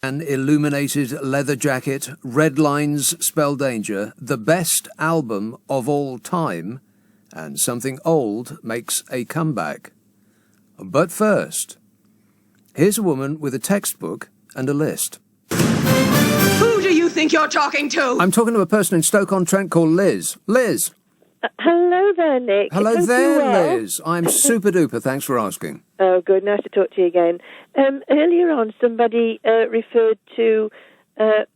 An illuminated leather jacket, red lines spell danger, the best album of all time, and something old makes a comeback. But first, here's a woman with a textbook and a list. Who do you think you're talking to? I'm talking to a person in Stoke-on-Trent called Liz. Liz. Hello there, Nick. Hello Hope there, you're well. Liz. I'm super duper. Thanks for asking. Oh, good. Nice to talk to you again. Earlier on, somebody referred to a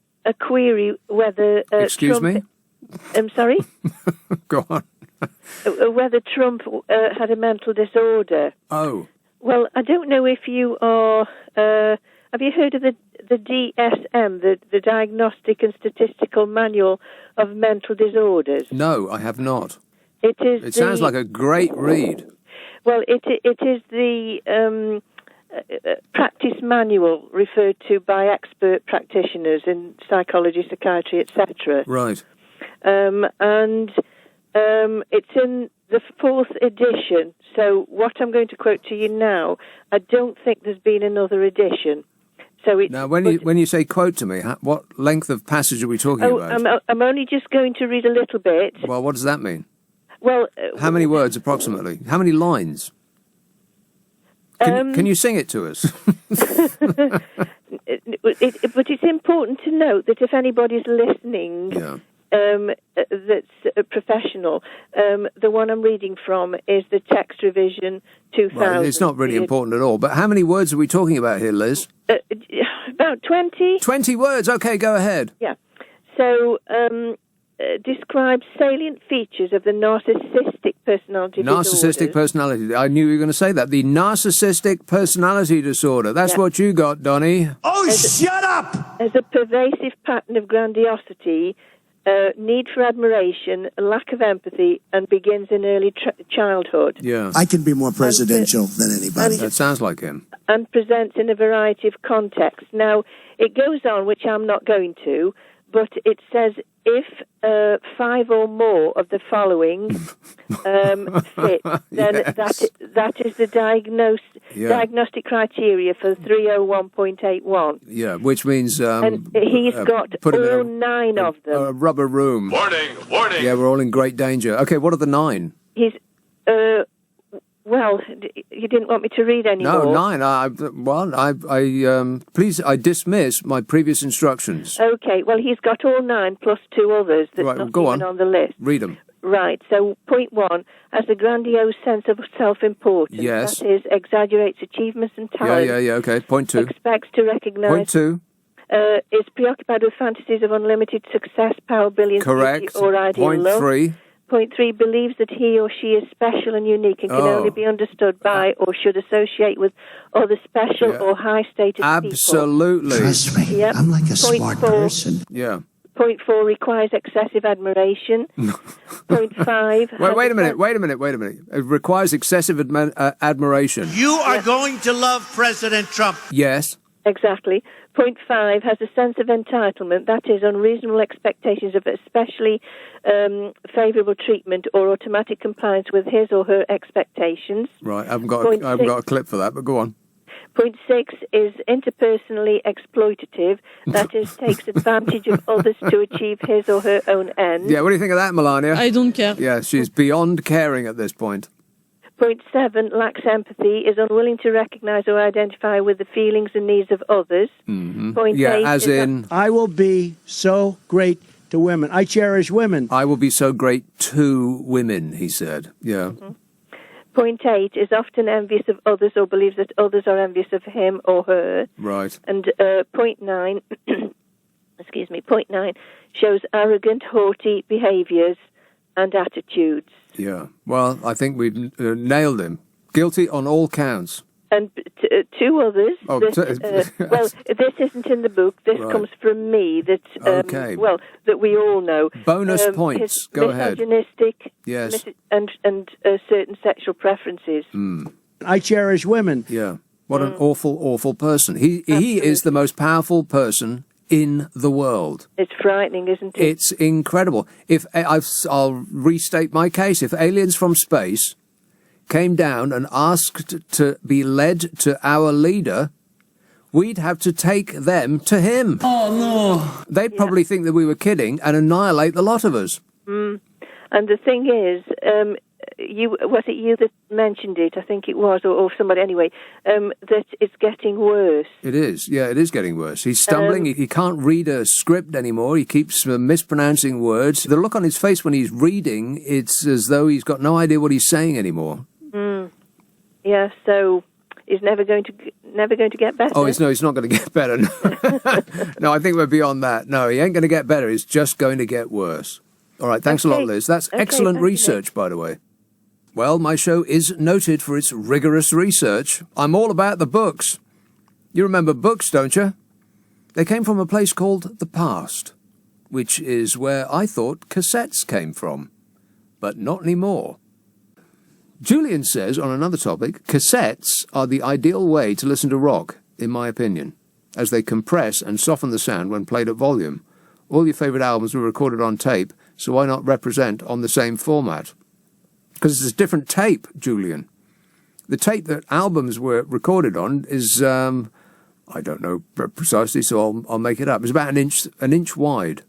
query whether Excuse Trump... me? I'm sorry? Go on. Whether Trump had a mental disorder. Oh. Well, I don't know if you are... have you heard of the DSM, the Diagnostic and Statistical Manual of Mental Disorders? No, I have not. It sounds like a great read. Well, it is the practice manual referred to by expert practitioners in psychology, psychiatry, etc. Right. And it's in the 4th edition. So what I'm going to quote to you now, I don't think there's been another edition. So it's, now, when you say quote to me, what length of passage are we talking about? I'm only just going to read a little bit. Well, what does that mean? Well, how many words approximately? How many lines? Can you sing it to us? But it's important to note that if anybody's listening, that's a professional, the one I'm reading from is the text revision 2000. Right, it's not really important at all. But how many words are we talking about here, Liz? About 20. 20 words. Okay, go ahead. Yeah. So, describes salient features of the narcissistic personality disorder. Narcissistic personality. I knew you were going to say that. The narcissistic personality disorder. That's what you got, Donnie. Oh, shut up! As a pervasive pattern of grandiosity, need for admiration, lack of empathy, and begins in early childhood. Yeah. I can be more presidential than anybody. That sounds like him. And presents in a variety of contexts. Now, it goes on, which I'm not going to, but it says if 5 or more of the following fit, then that is the diagnostic criteria for 301.81. Yeah, which means... and he's got all 9 of them. A rubber room. Warning, warning. Yeah, we're all in great danger. Okay, what are the 9? He's... well, you didn't want me to read any more. No, 9. Please, I dismiss my previous instructions. Okay, well, he's got all 9 plus 2 others that's not even on the list. Read them. Right, so point 1, has a grandiose sense of self-importance. Yes. That is, exaggerates achievements and talents. Yeah, okay. Point 2. Expects to recognise... Point 2. Is preoccupied with fantasies of unlimited success, power, billions, correct. or ideal Point love. 3. Point 3, believes that he or she is special and unique and can only be understood by or should associate with other special or high-status people. Absolutely. Trust me, I'm like a smart person. Yeah. Point 4, requires excessive admiration. Point 5... Wait a minute. It requires excessive admiration. You are going to love President Trump. Yes. Exactly. Point 5, has a sense of entitlement, that is, unreasonable expectations of especially favourable treatment or automatic compliance with his or her expectations. Right, I haven't got a clip for that, but go on. Point 6 is interpersonally exploitative, that is, takes advantage of others to achieve his or her own ends. Yeah, what do you think of that, Melania? I don't care. Yeah, she's beyond caring at this point. Point 7, lacks empathy, is unwilling to recognise or identify with the feelings and needs of others. Mm-hmm. Point 8 as in... I will be so great to women. I cherish women. I will be so great to women, he said. Yeah. Mm-hmm. Point 8, is often envious of others or believes that others are envious of him or her. Right. And point 9, point 9, shows arrogant, haughty behaviours and attitudes. Yeah. Well, I think we've nailed him. Guilty on all counts. And 2 others. Oh, well, this isn't in the book. This comes from me. That that we all know. Bonus points. Go ahead. Misogynistic. Yes. And certain sexual preferences. I cherish women. Yeah. What an awful, awful person. He is the most powerful person in the world. It's frightening, isn't it? It's incredible. I'll restate my case. If aliens from space came down and asked to be led to our leader, we'd have to take them to him. Oh, no. They'd probably think that we were kidding and annihilate the lot of us. And the thing is, was it you that mentioned it? I think it was, or somebody anyway, that it's getting worse. It is. Yeah, it is getting worse. He's stumbling. He can't read a script anymore. He keeps mispronouncing words. The look on his face when he's reading, it's as though he's got no idea what he's saying anymore. Yeah, so he's never going to get better. Oh, he's not going to get better. No. No, I think we're beyond that. No, he ain't going to get better. He's just going to get worse. All right, thanks a lot, Liz. That's excellent research, by the way. Well, my show is noted for its rigorous research. I'm all about the books. You remember books, don't you? They came from a place called the past, which is where I thought cassettes came from. But not anymore. Julian says, on another topic, cassettes are the ideal way to listen to rock, in my opinion, as they compress and soften the sound when played at volume. All your favourite albums were recorded on tape, so why not represent on the same format? Because it's a different tape, Julian. The tape that albums were recorded on is, I don't know precisely, so I'll make it up. It's about an inch wide.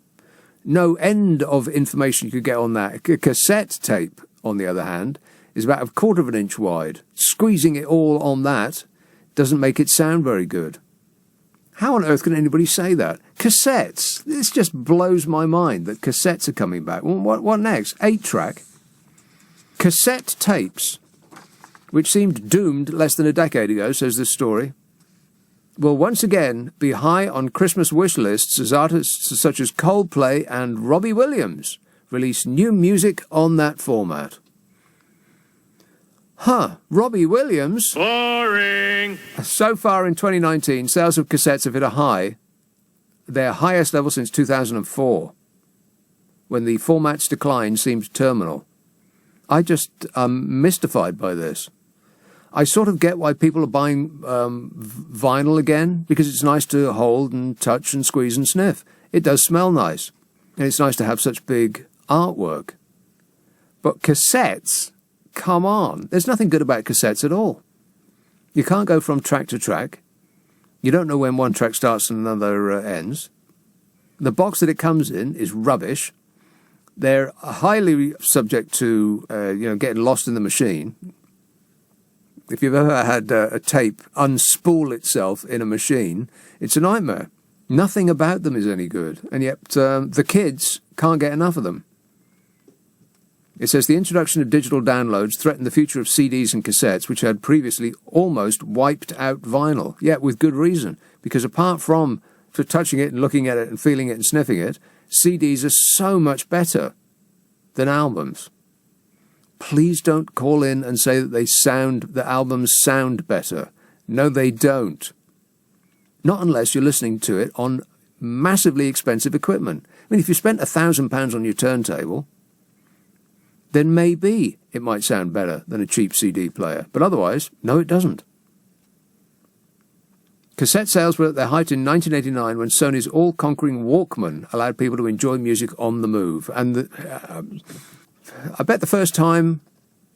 No end of information you could get on that. A cassette tape, on the other hand, is about a quarter of an inch wide. Squeezing it all on that doesn't make it sound very good. How on earth can anybody say that? Cassettes. This just blows my mind that cassettes are coming back. Well, what next? 8-track? Cassette tapes, which seemed doomed less than a decade ago, says this story, will once again be high on Christmas wish lists as artists such as Coldplay and Robbie Williams release new music on that format. Robbie Williams? Boring! So far in 2019, sales of cassettes have hit a high, their highest level since 2004, when the format's decline seemed terminal. I just am mystified by this. I sort of get why people are buying vinyl again, because it's nice to hold and touch and squeeze and sniff. It does smell nice, and it's nice to have such big artwork. But cassettes? Come on. There's nothing good about cassettes at all. You can't go from track to track. You don't know when one track starts and another ends. The box that it comes in is rubbish. They're highly subject to, getting lost in the machine. If you've ever had a tape unspool itself in a machine, it's a nightmare. Nothing about them is any good, and yet the kids can't get enough of them. It says the introduction of digital downloads threatened the future of CDs and cassettes, which had previously almost wiped out vinyl. Yet with good reason, because apart from for touching it and looking at it and feeling it and sniffing it, CDs are so much better than albums. Please don't call in and say that the albums sound better. No, they don't. Not unless you're listening to it on massively expensive equipment. I mean, if you spent £1,000 on your turntable, then maybe it might sound better than a cheap CD player. But otherwise, no, it doesn't. Cassette sales were at their height in 1989 when Sony's all-conquering Walkman allowed people to enjoy music on the move. And I bet the first time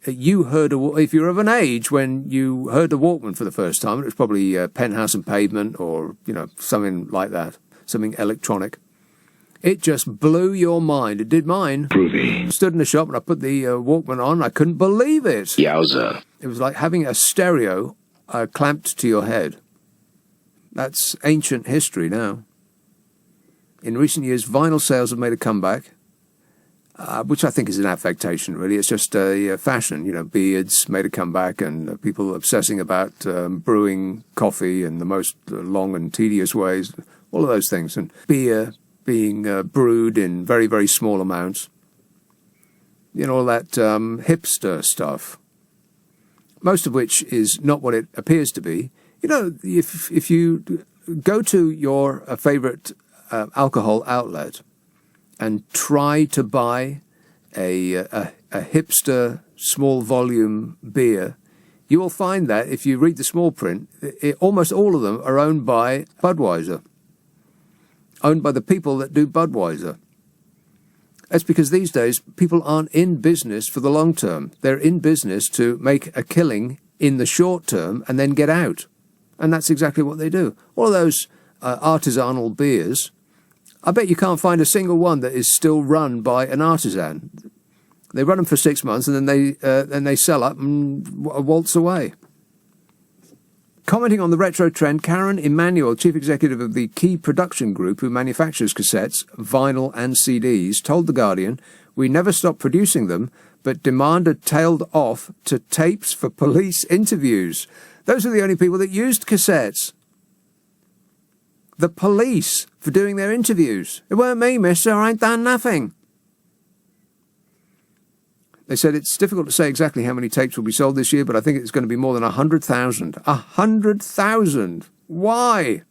you heard, if you're of an age when you heard a Walkman for the first time, it was probably Penthouse and Pavement or, something like that, something electronic. It just blew your mind. It did mine. Groovy. I stood in a shop and I put the Walkman on. I couldn't believe it. Yowza. It was like having a stereo clamped to your head. That's ancient history now. In recent years, vinyl sales have made a comeback, which I think is an affectation, really. It's just a fashion. Beards made a comeback and people obsessing about brewing coffee in the most long and tedious ways, all of those things. And beer being brewed in very, very small amounts. All that hipster stuff, most of which is not what it appears to be. If you go to your favourite alcohol outlet and try to buy a hipster small volume beer, you will find that if you read the small print, almost all of them are owned by Budweiser, owned by the people that do Budweiser. That's because these days people aren't in business for the long term. They're in business to make a killing in the short term and then get out. And that's exactly what they do. All of those artisanal beers, I bet you can't find a single one that is still run by an artisan. They run them for 6 months and then they sell up and waltz away. Commenting on the retro trend, Karen Emanuel, chief executive of the Key Production Group, who manufactures cassettes, vinyl and CDs, told The Guardian, "We never stopped producing them, but demand had tailed off to tapes for police interviews." Those are the only people that used cassettes. The police for doing their interviews. "It weren't me, mister, I ain't done nothing." They said it's difficult to say exactly how many tapes will be sold this year, but I think it's going to be more than 100,000. 100,000! Why?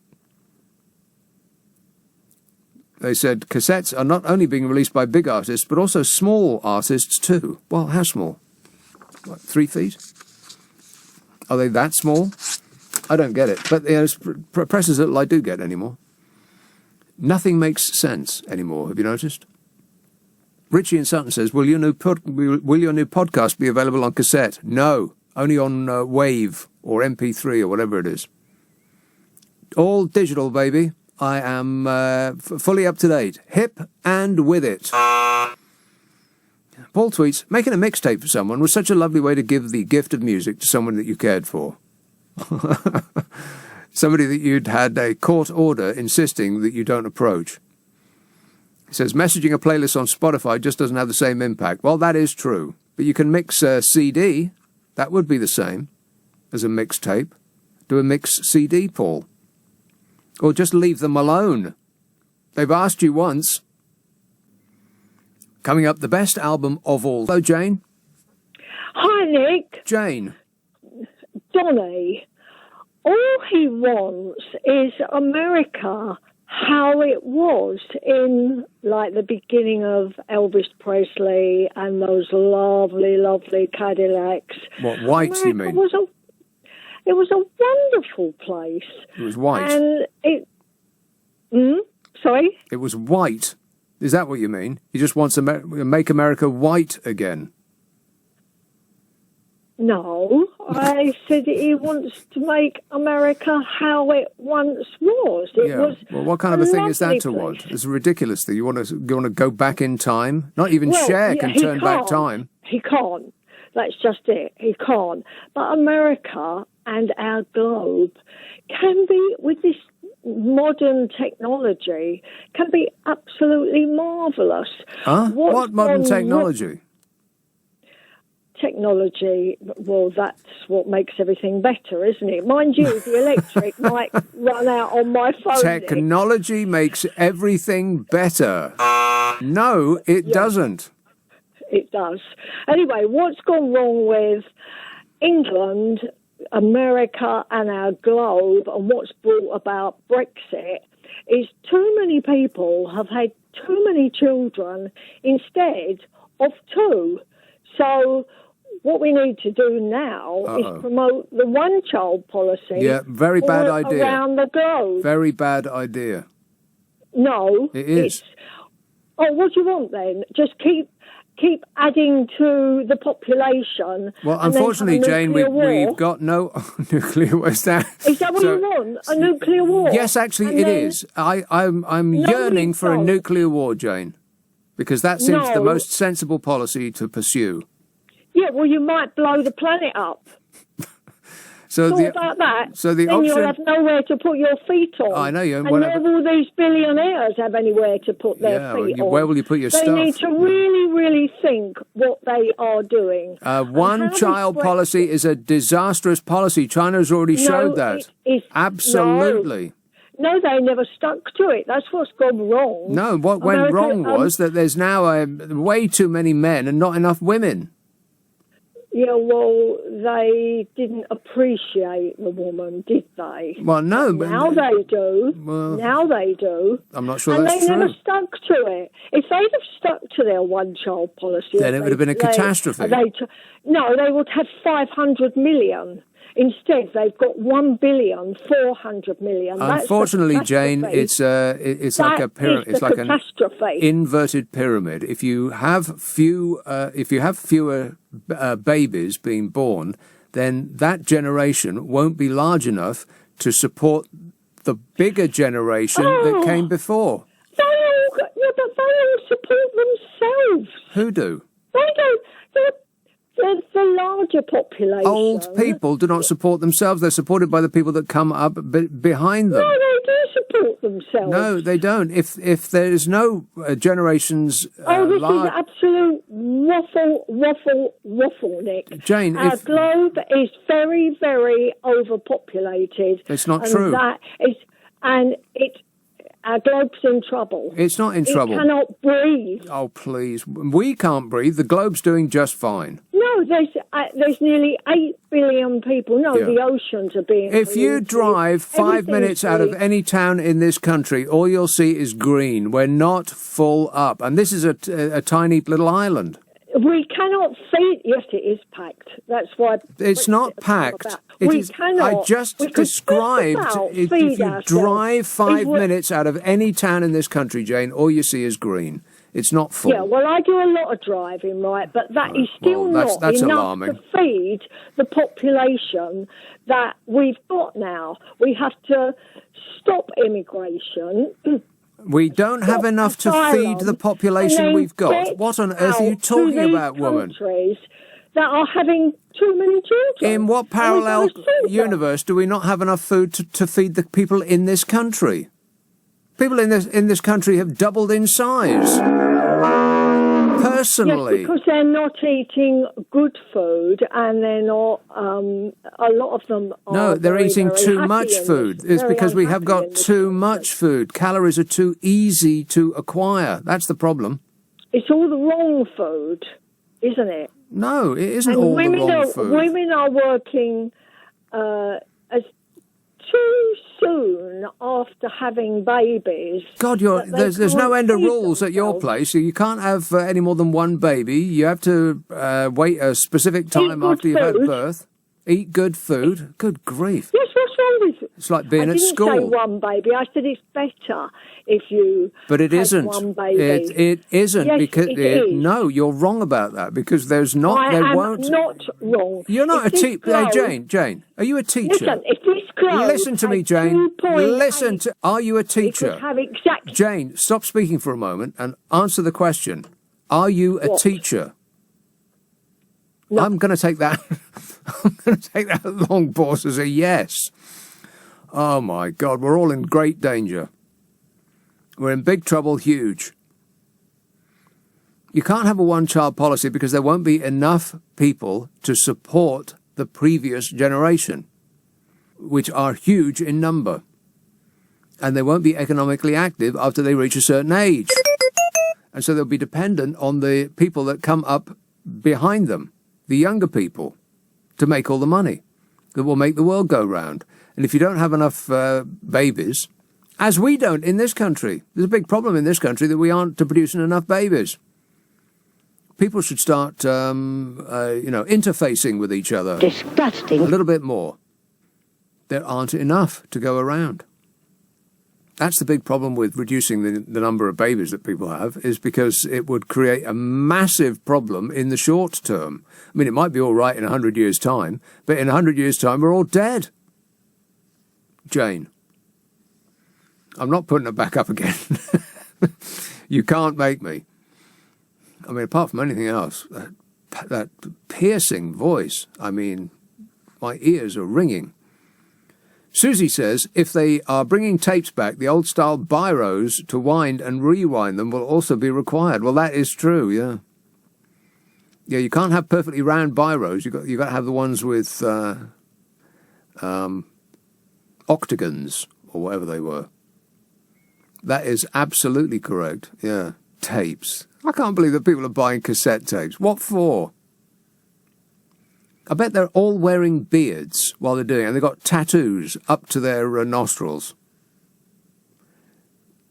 They said cassettes are not only being released by big artists, but also small artists too. Well, how small? What, 3 feet? Are they that small? I don't get it. But there's presses that I do get anymore. Nothing makes sense anymore, have you noticed? Richie in Sutton says, will your new podcast be available on cassette? No, only on Wave or MP3 or whatever it is. All digital, baby. I am fully up to date. Hip and with it. Paul tweets, making a mixtape for someone was such a lovely way to give the gift of music to someone that you cared for. Somebody that you'd had a court order insisting that you don't approach. He says, messaging a playlist on Spotify just doesn't have the same impact. Well, that is true. But you can mix a CD. That would be the same as a mixtape. Do a mix CD, Paul. Or just leave them alone. They've asked you once. Coming up, the best album of all. Hello, Jane. Hi, Nick. Jane. Donny. All he wants is America how it was in, like, the beginning of Elvis Presley and those lovely, lovely Cadillacs. What, white, America you mean? It was a wonderful place. It was white. And it... Sorry? It was white. Is that what you mean? He just wants to make America white again. No, I said he wants to make America how it once was. It was well, what kind of a thing is that to want? It's a ridiculous thing. You want to go back in time? Not even Cher can turn back time. He can't. That's just it. He can't. But America and our globe can be, with this modern technology, can be absolutely marvellous. Huh? What modern technology? Technology, well, that's what makes everything better, isn't it? Mind you, the electric might run out on my phone. Technology makes everything better. No, it doesn't. It does. Anyway, what's gone wrong with England, America and our globe, and what's brought about Brexit is too many people have had too many children instead of 2. So what we need to do now is promote the one-child policy. Yeah, very bad idea. Around the globe. Very bad idea. No. It is. What do you want then? Just keep adding to the population. Well, unfortunately, Jane, we've got no nuclear war. Is that what you want? A nuclear war? Yes, actually, it is. I'm yearning for a nuclear war, Jane, because that seems the most sensible policy to pursue. Yeah, well, you might blow the planet up. About that. So the then option, you'll have nowhere to put your feet on. I know you. And none of all these billionaires have anywhere to put their feet on. Where will you put your stuff? They need to really, really think what they are doing. One-child policy is a disastrous policy. China has already showed that. Absolutely. No, they never stuck to it. That's what's gone wrong. No, what went wrong was that there's now way too many men and not enough women. Yeah, well, they didn't appreciate the woman, did they? Well, no. But now they do. Well, now they do. I'm not sure and that's true. And they never stuck to it. If they'd have stuck to their one-child policy... Then it would have been a catastrophe. No, they would have 500 million. Instead, they've got 1,400 million. Unfortunately, Jane, it's like a pyramid. It's like an inverted pyramid. If you have fewer babies being born, then that generation won't be large enough to support the bigger generation that came before. But they all support themselves. Who do? They don't. The larger population. Old people do not support themselves. They're supported by the people that come up behind them. No, they do support themselves. No, they don't. If there is no generations... This is absolute waffle, Nick. Jane, Our globe is very, very overpopulated. It's not true. Our globe's in trouble. It's not in trouble. It cannot breathe. Oh, please. We can't breathe. The globe's doing just fine. No, there's nearly 8 billion people. No, Yeah. The oceans are being If you polluted. drive 5 minutes out of any town in this country, all you'll see is green. We're not full up. And this is a tiny little island. We cannot feed. Yes, it is packed. That's why It's not packed. I just described, if you drive 5 minutes out of any town in this country, Jane, all you see is green. It's not full. Yeah, well, I do a lot of driving, right? But that is still that's not enough alarming. to feed the population that we've got now. We have to stop immigration. We don't have enough to feed the population we've got. What on earth are you talking about, woman? That are having too many children. In what parallel universe do we not have enough food to feed the people in this country? People in this country have doubled in size. Personally. Yes, because they're not eating good food, and they're not. A lot of them are. No, they're eating too much food. It's because we have got too much food. Calories are too easy to acquire. That's the problem. It's all the wrong food, isn't it? No, it isn't all the wrong food. Women are working as too soon after having babies. God, there's no end of rules at your place. You can't have any more than one baby. You have to wait a specific time after you've had birth. Eat good food. Good grief. Yes, what's wrong with it? It's like being at school. I didn't say one baby. I said it's better if you But it have isn't. one baby. It isn't. Yes, because it is. No, you're wrong about that because there's not. I there am won't. not wrong. You're not If a teacher. this Hey, globe- Jane, are you a teacher? Listen, if this globe Listen to me, had Jane. 2.8, Listen to. Are you a it teacher? could have exactly. Jane, stop speaking for a moment and answer the question. Are you a What? teacher? No. I'm going to take that. I'm going to take that long pause as a yes. Oh my God, we're all in great danger. We're in big trouble, huge. You can't have a one-child policy because there won't be enough people to support the previous generation, which are huge in number. And they won't be economically active after they reach a certain age. And so they'll be dependent on the people that come up behind them, the younger people, to make all the money that will make the world go round. And if you don't have enough babies, as we don't in this country, there's a big problem in this country that we aren't producing enough babies. People should start, interfacing with each other. Disgusting. A little bit more. There aren't enough to go around. That's the big problem with reducing the number of babies that people have, is because it would create a massive problem in the short term. I mean, it might be all right in 100 years' time, but in 100 years' time, we're all dead. Jane, I'm not putting it back up again. You can't make me. I mean, apart from anything else, that piercing voice, I mean, my ears are ringing. Susie says if they are bringing tapes back, the old-style biros to wind and rewind them will also be required. Well, that is true, yeah. Yeah, you can't have perfectly round biros. You got to have the ones with octagons or whatever they were. That is absolutely correct. Yeah, tapes. I can't believe that people are buying cassette tapes. What for? I bet they're all wearing beards while they're doing it, and they've got tattoos up to their nostrils.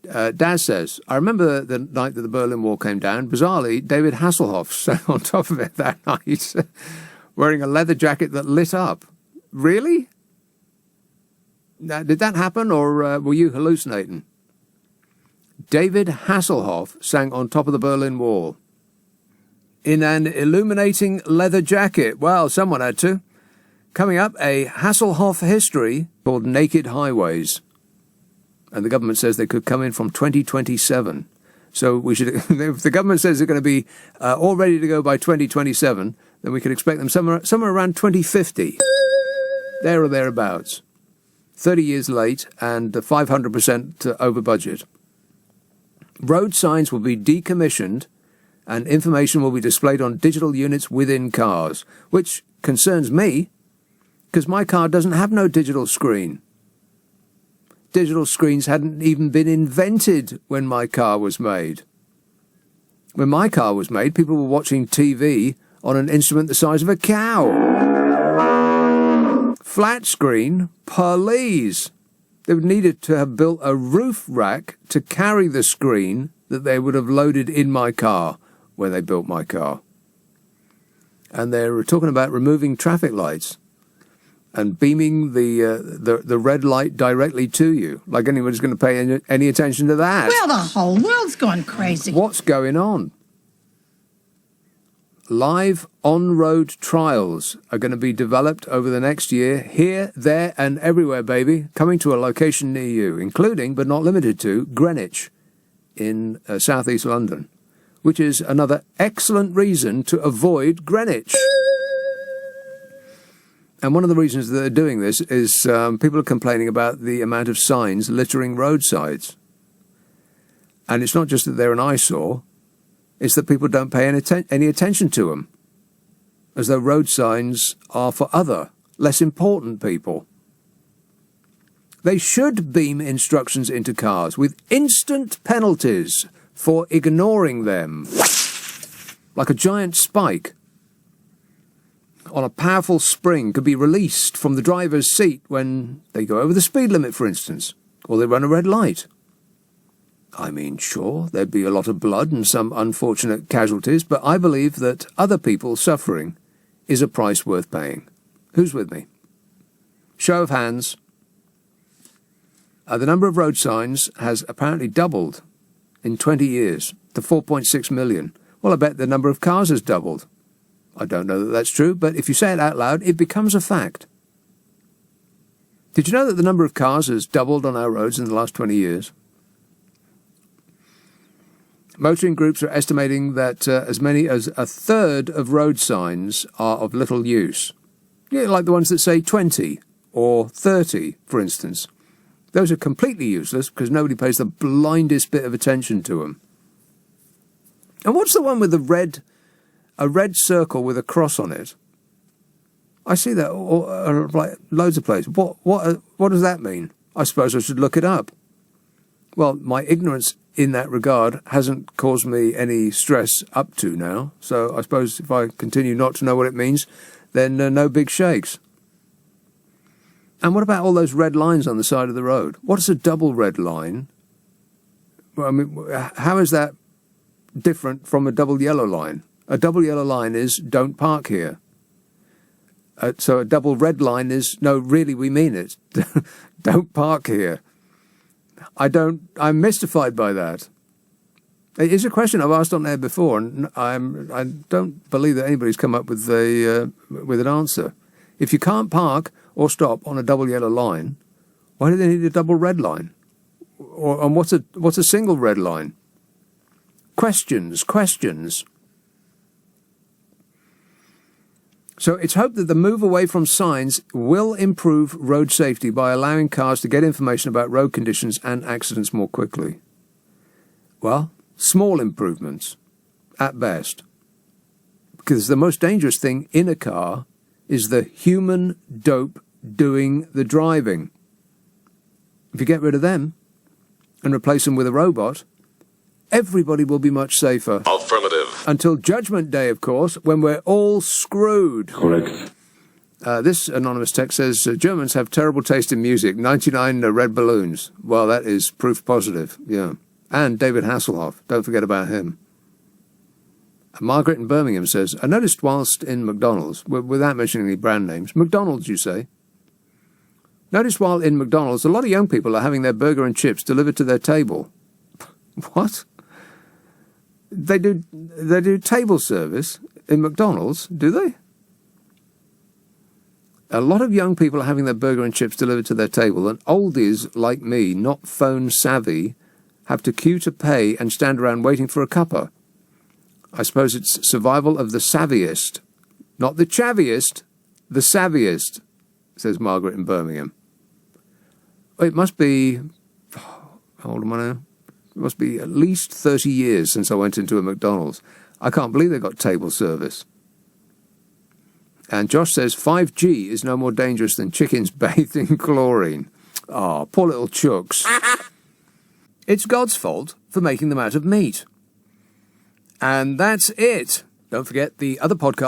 Daz says, I remember the night that the Berlin Wall came down. Bizarrely, David Hasselhoff sat on top of it that night, wearing a leather jacket that lit up. Really? Now, did that happen, or were you hallucinating? David Hasselhoff sang on top of the Berlin Wall in an illuminating leather jacket. Well, someone had to. Coming up, a Hasselhoff history called Naked Highways. And the government says they could come in from 2027. So we should, if the government says they're going to be all ready to go by 2027, then we could expect them somewhere around 2050. There or thereabouts. 30 years late and 500% over budget. Road signs will be decommissioned and information will be displayed on digital units within cars, which concerns me because my car doesn't have no digital screen. Digital screens hadn't even been invented when my car was made. When my car was made, people were watching TV on an instrument the size of a cow. Flat screen, please. They would needed to have built a roof rack to carry the screen that they would have loaded in my car when they built my car. And they're talking about removing traffic lights and beaming the red light directly to you, like anybody's going to pay any attention to that. Well, the whole world's gone crazy. What's going on? Live on-road trials are going to be developed over the next year, here, there, and everywhere, baby, coming to a location near you, including, but not limited to, Greenwich in southeast London, which is another excellent reason to avoid Greenwich. And one of the reasons that they're doing this is people are complaining about the amount of signs littering roadsides. And it's not just that they're an eyesore, it's that people don't pay any attention to them, as though road signs are for other, less important people. They should beam instructions into cars with instant penalties for ignoring them, like a giant spike on a powerful spring could be released from the driver's seat when they go over the speed limit, for instance, or they run a red light. I mean, sure, there'd be a lot of blood and some unfortunate casualties, but I believe that other people suffering is a price worth paying. Who's with me? Show of hands. The number of road signs has apparently doubled in 20 years to 4.6 million. Well, I bet the number of cars has doubled. I don't know that that's true, but if you say it out loud, it becomes a fact. Did you know that the number of cars has doubled on our roads in the last 20 years? Motoring groups are estimating that as many as a third of road signs are of little use. Yeah, like the ones that say 20 or 30, for instance. Those are completely useless because nobody pays the blindest bit of attention to them. And what's the one with a red circle with a cross on it? I see that like loads of places. What does that mean? I suppose I should look it up. Well, my ignorance in that regard hasn't caused me any stress up to now, so I suppose if I continue not to know what it means, then no big shakes. And what about all those red lines on the side of the road? What is a double red line? Well, I mean, how is that different from a double yellow line? A double yellow line is don't park here. So a double red line is, no, really, we mean it. Don't park here. I'm mystified by that. It is a question I've asked on air before, and I don't believe that anybody's come up with an answer. If you can't park or stop on a double yellow line, why do they need a double red line? And what's a single red line? Questions. So it's hoped that the move away from signs will improve road safety by allowing cars to get information about road conditions and accidents more quickly. Well, small improvements, at best. Because the most dangerous thing in a car is the human dope doing the driving. If you get rid of them and replace them with a robot, everybody will be much safer. Affirmative. Until Judgment Day, of course, when we're all screwed. Correct. This anonymous text says, Germans have terrible taste in music. 99 red balloons. Well, that is proof positive, yeah. And David Hasselhoff. Don't forget about him. Margaret in Birmingham says, I noticed whilst in McDonald's, without mentioning any brand names, McDonald's, you say? Noticed while in McDonald's, a lot of young people are having their burger and chips delivered to their table. What? They do table service in McDonald's, do they? A lot of young people are having their burger and chips delivered to their table, and oldies like me, not phone savvy, have to queue to pay and stand around waiting for a cuppa. I suppose it's survival of the savviest. Not the chaviest, the savviest, says Margaret in Birmingham. It must be... How old am I now? It must be at least 30 years since I went into a McDonald's. I can't believe they got table service. And Josh says 5G is no more dangerous than chickens bathed in chlorine. Ah, poor little chooks. It's God's fault for making them out of meat. And that's it. Don't forget the other podcast